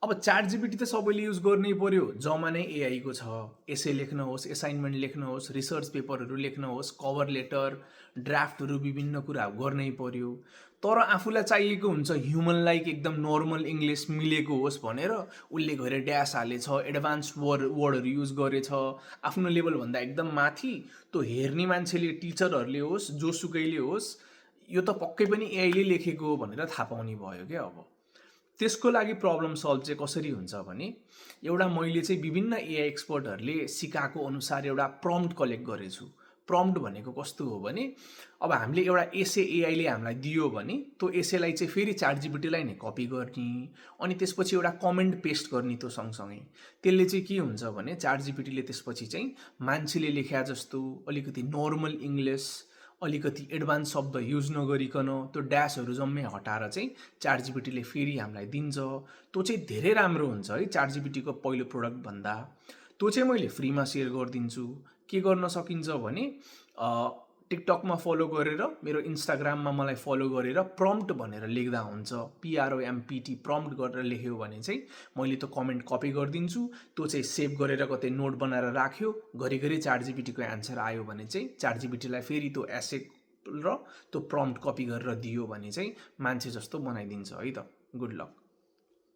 अब chat GPT त सबैले युज गर्नै पर्यो, जमानै एआईको छ। एसे लेख्न होस्, एसाइनमेन्ट लेख्न होस्, रिसर्च पेपरहरू लेख्न होस्, कभर लेटर, ड्राफ्टहरू विभिन्न कुरा गर्नै पर्यो। तर आफूलाई चाहिएको हुन्छ ह्युमन लाइक एकदम नर्मल इङ्ग्लिस मिलेको होस् भनेर उसले गएर ड्यास हालेछ, एडभान्स वर्डहरू युज गरेछ, आफ्नो लेभलभन्दा एकदम माथि। त्यो हेर्ने मान्छेले, टिचरहरूले होस्, जोसुकैले होस्, यो त पक्कै पनि एआईले लेखेको हो भनेर थाहा पाउने भयो क्या। अब त्यसको लागि प्रब्लम सल्भ चाहिँ कसरी हुन्छ भने, एउटा मैले चाहिँ विभिन्न एआई एक्सपर्टहरूले सिकाएको अनुसार एउटा प्रम्प्ट कलेक्ट गरेछु। प्रम्प्ट भनेको कस्तो हो भने, अब हामीले एउटा एसे एआईले हामीलाई दियो भने त्यो एसेलाई चाहिँ फेरि च्याट जिपिटीलाई नै कपी गर्ने, अनि त्यसपछि एउटा कमेन्ट पेस्ट गर्ने त्यो सँगसँगै। त्यसले चाहिँ के हुन्छ भने च्याट जिपिटीले त्यसपछि चाहिँ मान्छेले लेख्या जस्तो अलिकति नर्मल इङ्ग्लिस, अलिकति एडभान्स शब्द युज नगरिकन त्यो ड्यासहरू जम्मै हटाएर चाहिँ च्याट जिपिटीले फेरि हामीलाई दिन्छ। त्यो चाहिँ धेरै राम्रो हुन्छ है च्याट जिपिटीको पहिलो प्रोडक्ट भन्दा। त्यो चाहिँ मैले फ्रीमा सेयर गरिदिन्छु। के गर्न सकिन्छ भने टिकटकमा फलो गरेर, मेरो इन्स्टाग्राममा मलाई फलो गरेर प्रम्प्ट भनेर लेख्दा हुन्छ, PROMPT प्रम्प्ट गरेर लेख्यो भने चाहिँ मैले त्यो कमेन्ट कपी गरिदिन्छु। त्यो चाहिँ सेभ गरेर कतै नोट बनाएर राख्यो, घरिघरि च्याट जिपिटीको एन्सर आयो भने चाहिँ च्याट जिपिटीलाई फेरि त्यो एसे र त्यो प्रम्प्ट कपी गरेर दियो भने चाहिँ मान्छे जस्तो बनाइदिन्छ है त। Good lock.